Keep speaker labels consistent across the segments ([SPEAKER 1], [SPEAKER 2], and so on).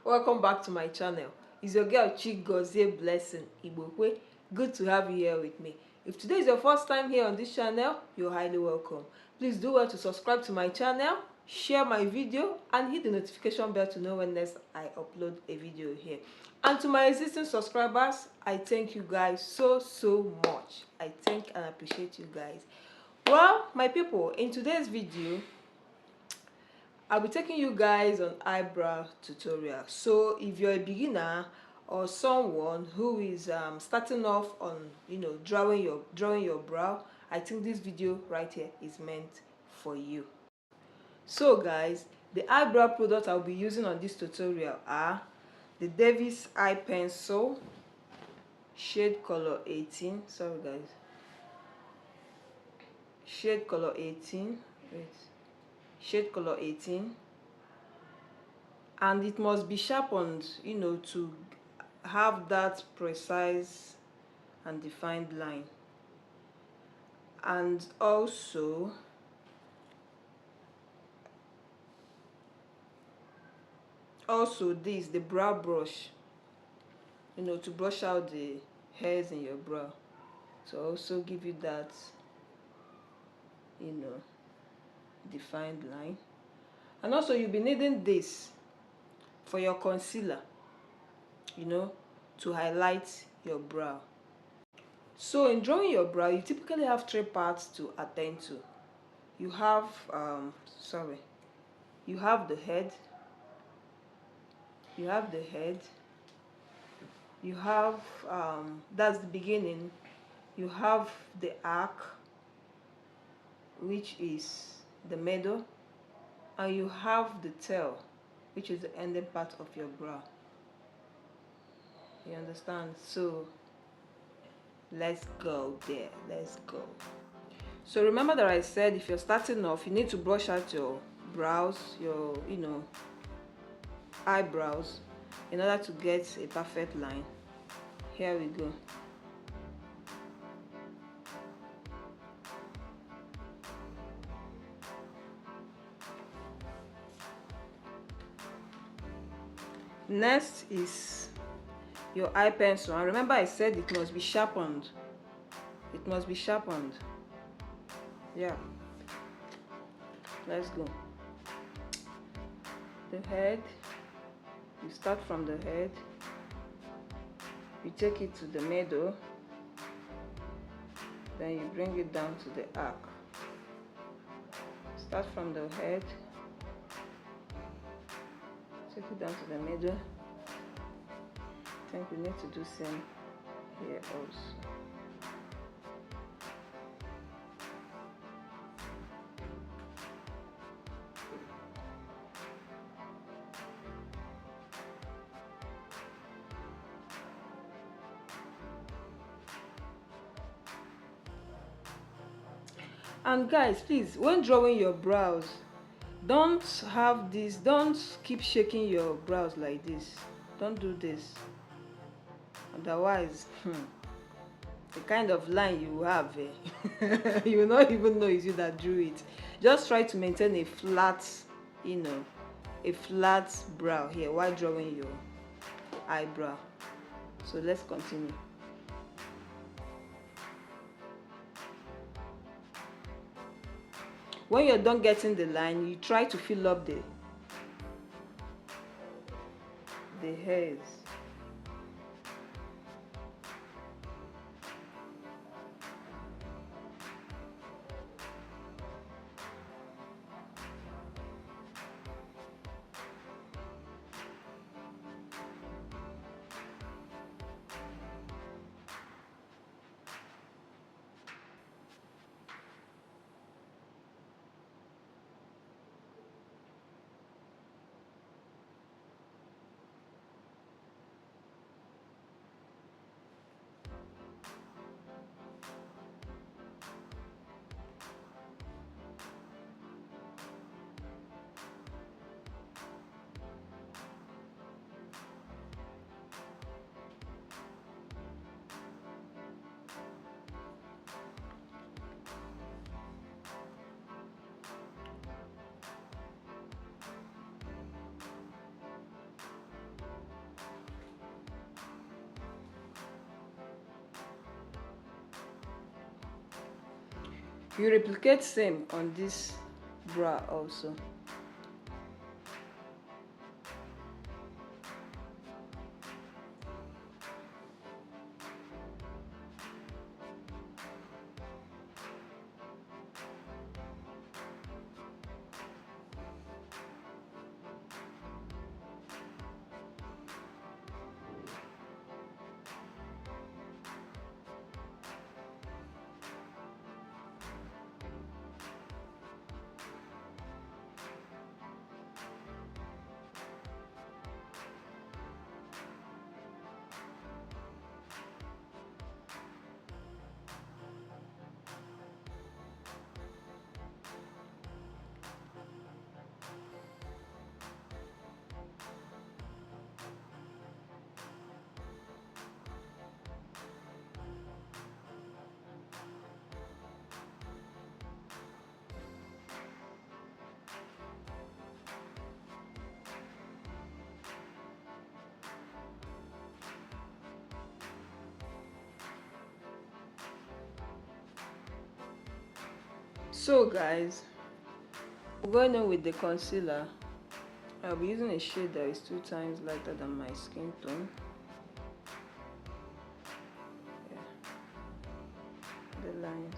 [SPEAKER 1] Welcome back to my channel. It's your girl Chigozie Blessing Igbokwe. Good to have you here with me. If today is your first time here on this channel, you're highly welcome. Please do well to subscribe to my channel, share my video, and hit the notification bell to know when next I upload a video here. And to my existing subscribers, I thank you guys so much. I thank and appreciate you guys. Well, my people, in today's video, I'll be taking you guys on eyebrow tutorial. So if you're a beginner or someone who is starting off on drawing your brow, I think this video right here is meant for you. So guys, the eyebrow product I'll be using on this tutorial are the Davis eye pencil, shade color 18. Sorry guys, shade color 18. Wait. Shade color 18, and it must be sharpened to have that precise and defined line. And also this, the brow brush, to brush out the hairs in your brow, to also give you that defined line. And also you'll be needing this for your concealer, to highlight your brow. So in drawing your brow, you typically have three parts to attend to. You have you have the head, you have that's the beginning, you have the arc, which is the middle, and you have the tail, which is the ending part of your brow. You understand? So let's go there. Let's go. So remember that I said if you're starting off, you need to brush out your brows, your eyebrows, in order to get a perfect line. Here we go. Next is your eye pencil, and remember I said it must be sharpened. It must be sharpened. Yeah, let's go. The head, you start from the head, you take it to the middle, then you bring it down to the arc. Start from the head, take it down to the middle. I think we need to do same here also. And guys, please, when drawing your brows, don't keep shaking your brows like this. Don't do this. Otherwise, the kind of line you have, you will not even know it's you that drew it. Just try to maintain a flat, a flat brow here while drawing your eyebrow. So let's continue. When you're done getting the line, you try to fill up the hairs. You replicate same on this bra also. So guys, we're going in with the concealer. I'll be using a shade that is 2 times lighter than my skin tone. Yeah. The lines.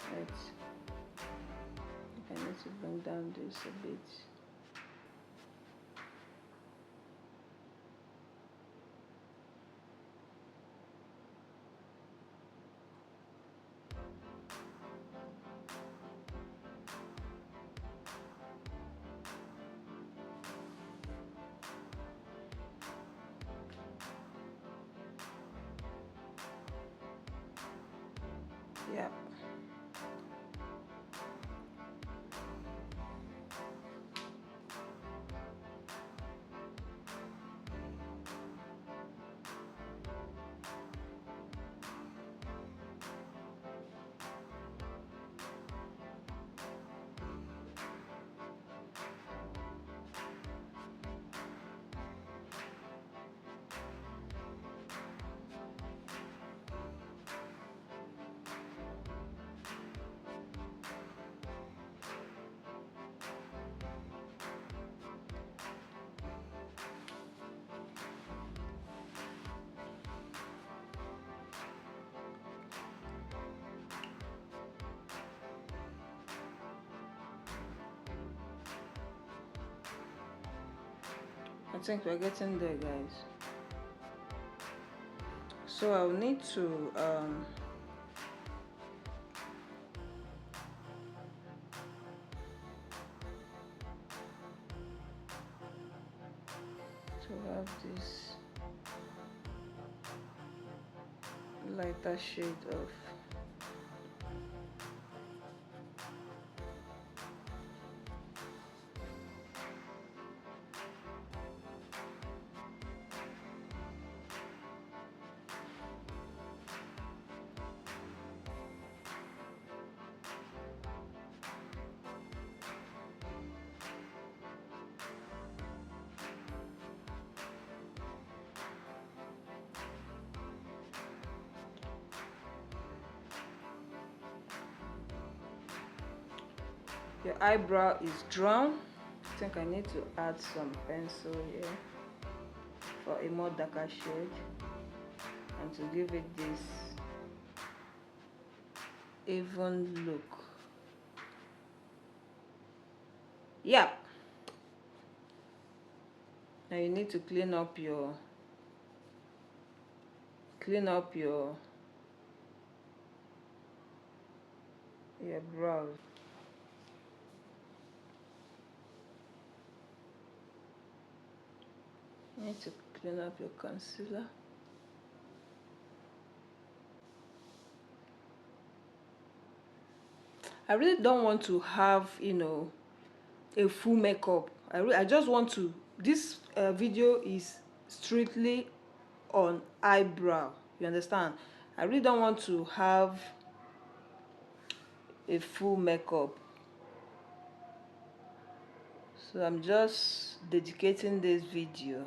[SPEAKER 1] Right. I need to bring down this a bit. Yeah. I think we're getting there, guys. So I'll need to have this lighter shade of your eyebrow is drawn. I think I need to add some pencil here for a more darker shade and to give it this even look. Yep. Now you need to clean up your brows. You need to clean up your concealer. I really don't want to have, you know, a full makeup. I just want to, this video is strictly on eyebrow, you understand? I really don't want to have a full makeup, so I'm just dedicating this video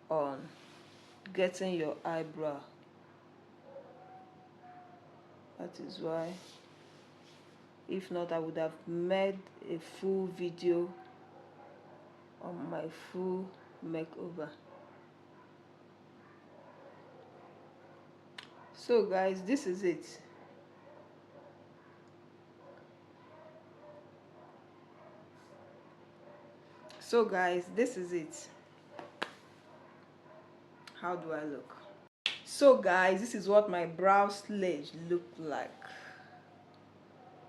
[SPEAKER 1] on getting your eyebrow. That is why, if not, I would have made a full video on my full makeover. So guys, this is it. So guys, this is it. How do I look? So guys, this is what my brow sledge look like.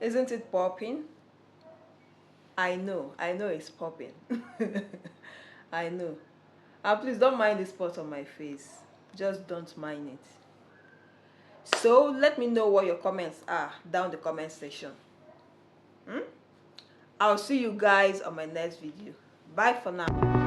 [SPEAKER 1] Isn't it popping? I know it's popping. I know. Please don't mind the spot on my face. Just don't mind it. So let me know what your comments are down the comment section. I'll see you guys on my next video. Bye for now.